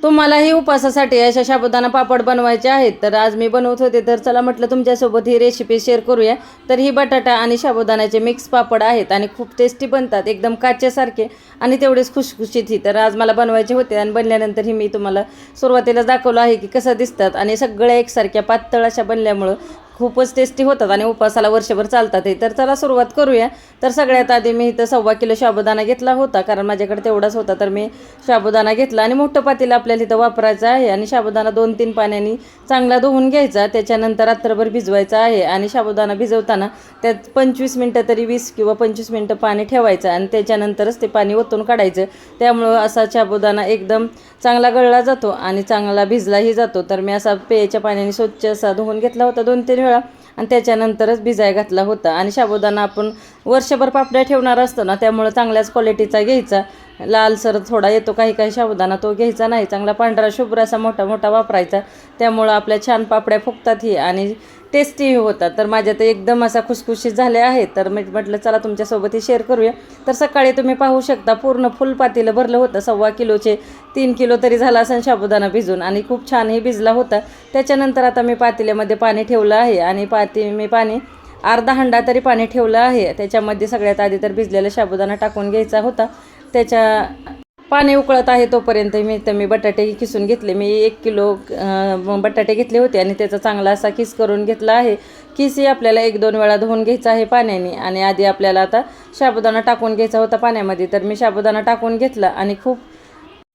तुम्हालाही उपवासासाठी अशा साबुदाणा पापड बनवायचे आहेत तर आज मी बनवत होते, तर चला म्हटलं तुमच्यासोबत ही रेसिपी शेअर करूया। तर ही बटाटा आणि साबुदाण्याचे मिक्स पापड आहेत आणि खूप टेस्टी बनतात, एकदम काचेसारखे आणि तेवढेच खुशखुशीत ही। तर आज मला बनवायचे होते आणि बनल्यानंतर ही मी तुम्हाला सुरुवातीला दाखवलं आहे की कसं दिसतात आणि सगळ्या एकसारख्या पातळ अशा बनल्यामुळं खूपच टेस्टी होतात आणि उपवासाला वर्षभर चालतात हे। तर चला सुरुवात करूया। तर सगळ्यात आधी मी इथं 1.25 किलो साबुदाणा घेतला होता, कारण माझ्याकडे तेवढाच होता, तर मी साबुदाणा घेतला आणि मोठं पातेलं आपल्याला इथं वापरायचं आहे आणि साबुदाणा 2-3 पाण्याने चांगला धुवून घ्यायचा, त्याच्यानंतर रात्रभर भिजवायचा आहे आणि साबुदाणा भिजवताना त्यात 25 मिनटं तरी 20 किंवा 25 मिनटं पाणी ठेवायचं आणि त्याच्यानंतरच ते पाणी ओतून काढायचं। त्यामुळं असा साबुदाणा एकदम चांगला गळला जातो आणि चांगला भिजलाही जातो। तर मी असा प्यायच्या पाण्याने स्वच्छ असा धुवून घेतला होता 2-3 वेळा आणि त्याच्यानंतरच भिजाय घातला होता। आणि साबुदाणा आपण वर्षभर पापड्या ठेवणार असतो ना, त्यामुळे चांगल्याच क्वालिटीचा घ्यायचा। लालसर थोडा येतो काही साबुदाणा, तो घ्यायचा नाही, चांगला पांढरा शुभ्र असा मोठा मोठा वापरायचा। त्यामुळं आपल्या छान पापड्या फुगतातही आणि टेस्टीही होतात। तर माझ्या तर एकदम असा खुसखुशीत झाले आहेत, तर मी म्हटलं चला तुमच्यासोबत ही शेअर करूया। तर सकाळी तुम्ही पाहू शकता पूर्ण फुल पातेलं भरलं होतं, 1.25 किलोचे 3 किलो तरी झाला असं साबुदाणा भिजून आणि खूप छानही भिजला होता। त्याच्यानंतर आता मी पातेल्यामध्ये पाणी ठेवलं आहे आणि मी पाणी अर्धा हंडा तरी पाणी ठेवलं आहे। त्याच्यामध्ये सगळ्यात आधी तर भिजलेला साबुदाणा टाकून घ्यायचा होता। पाणी उकळत आहे तोपर्यंत मी बटाटे किसून घेतले। मी 1 किलो बटाटे घेतले होते आणि त्याचा चांगला असा किस करून घेतला आहे। किसही आपल्याला 1-2 वेळा धुवून घ्यायचा आहे पाण्याने आणि आधी आपल्याला आता साबुदाणा टाकून घ्यायचा होता पाण्यामध्ये। तर मी साबुदाणा टाकून घेतला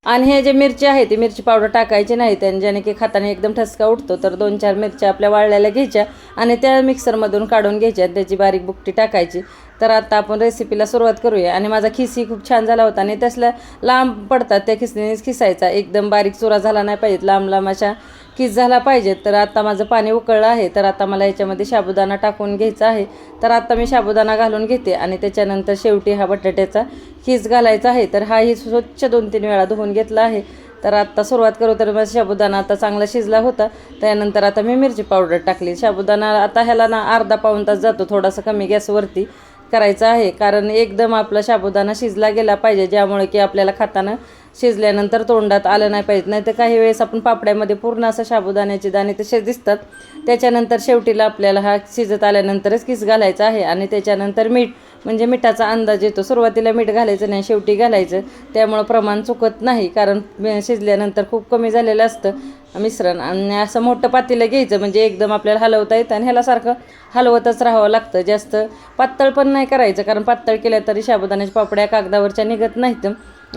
आणि हे जे मिरची आहे ती मिरची पावडर टाकायची नाही, त्याने ज्याने की खाताना एकदम ठसका उठतो। तर 2-4 मिरच्या आपल्या वाळलेल्या घ्यायच्या आणि त्या मिक्सरमधून काढून घ्यायच्या, त्याची बारीक बुकटी टाकायची। तर आता आपण रेसिपीला सुरुवात करूया। आणि माझा खिसही खूप छान झाला होता आणि तसल्या लांब पडतात त्या खिसणीनेच खिसायचा, एकदम बारीक चुरा झाला नाही पाहिजेत, लांब लांब अशा किस झाला पाहिजेत। तर आता माझं पाणी उकळलं आहे, तर आता मला याच्यामध्ये साबुदाणा टाकून घ्यायचा आहे। तर आता मी साबुदाणा घालून घेते आणि त्याच्यानंतर शेवटी हा बटाट्याचा खिस घालायचा आहे। तर हाही स्वच्छ 2-3 वेळा धुवून घेतला आहे। तर आता सुरुवात करू। तर माझा साबुदाणा आता चांगला शिजला होता, त्यानंतर आता मी मिरची पावडर टाकली। साबुदाणा आता ह्याला ना अर्धा-पाऊण तास जातो, थोडासा कमी गॅसवरती करायचं आहे, कारण एकदम आपला साबुदाणा शिजला गेला पाहिजे, ज्यामुळे की आपल्याला खाताना शिजल्यानंतर तोंडात आलं नाही पाहिजे। नाही तर काही वेळेस आपण पापड्यामध्ये पूर्ण असं साबुदाण्याचे दाणे तसे दिसतात। त्याच्यानंतर शेवटीला आपल्याला हा शिजत आल्यानंतरच किस घालायचा आहे आणि त्याच्यानंतर मीठ, म्हणजे मिठाचा अंदाज येतो। सुरुवातीला मीठ घालायचं नाही, शेवटी घालायचं, त्यामुळं प्रमाण चुकत नाही, कारण शिजल्यानंतर खूप कमी झालेलं असतं मिश्रण। आणि असं मोठं पातेलं घ्यायचं, म्हणजे एकदम आपल्याला हलवता येतं आणि ह्याला सारखं हलवतच राहावं लागतं। जास्त पातळ पण नाही करायचं, कारण पातळ केल्या तरी साबुदाण्याच्या पापड्या कागदावरच्या निघत नाहीत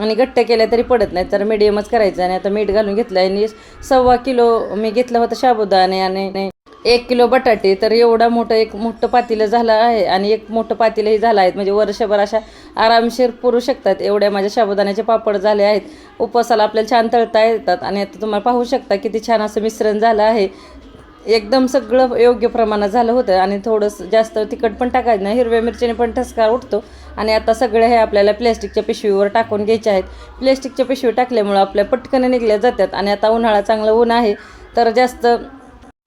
आणि घट्ट केल्या तरी पडत नाही। तर मिडियमच करायचं। आणि आता मीठ घालून घेतलं आणि 1.25 किलो मी घेतलं होतं साबुदाणे आणि 1 किलो बटाटे। तर एवढा एक मोठं पातेलं झालं आहे आणि एक मोठं पातेलंही झालं आहे, म्हणजे वर्षभर अशा आरामशीर पुरू शकतात एवढ्या माझ्या साबुदाण्याचे पापड झाले आहेत। उपवासाला आपल्याला छान तळता येतात आणि आता तुम्हाला पाहू शकता किती छान असं मिश्रण झालं आहे, एकदम सगळं योग्य प्रमाणात झालं होतं आणि थोडंसं जास्त तिखट पण टाकायचं नाही, हिरव्या मिरचीने पण ठसका उठतो। आणि आता सगळे हे आपल्याला प्लॅस्टिकच्या पिशवीवर टाकून घ्यायचे आहेत। प्लॅस्टिकच्या पिशवी टाकल्यामुळं आपल्या पटकन निघल्या जातात आणि आता उन्हाळा चांगलं ऊन आहे, तर जास्त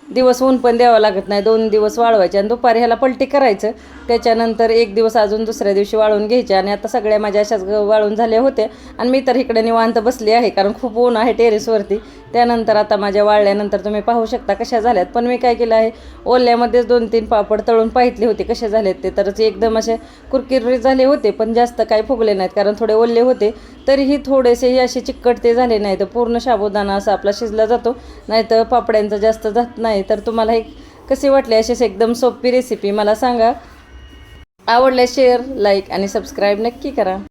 दिवस ऊन पण द्यावं लागत नाही, 2 दिवस वाळवायचे आणि दुपारी ह्याला पलटी करायचं। त्याच्यानंतर 1 दिवस अजून दुसऱ्या दिवशी वाळून घ्यायचे आणि आता सगळ्या माझ्या अशाच वाळून झाल्या होत्या आणि मी तर इकडे निवांत बसली आहे, कारण खूप ऊन आहे टेरेसवरती। त्यानंतर आता माझ्या वाळल्यानंतर तुम्ही पाहू शकता कशा झाल्यात। पण मी काय केलं आहे, ओल्यामध्येच 2-3 पापड तळून पाहितले होते कसे झालेत ते, तर एकदम असे कुरकुरीत झाले होते, पण जास्त काही फुगले नाहीत, कारण थोडे ओले होते। तरीही थोडेसेही असे चिकटते झाले नाही, तर पूर्ण साबुदाणा असा आपला शिजला जातो, नाहीतर पापड्यांचा जास्त जात नाही। तर तुम्हाला हे कसे वाटले अशीच एकदम सोपी रेसिपी मला सांगा। आवडल्यास शेअर, लाईक आणि सबस्क्राईब नक्की करा।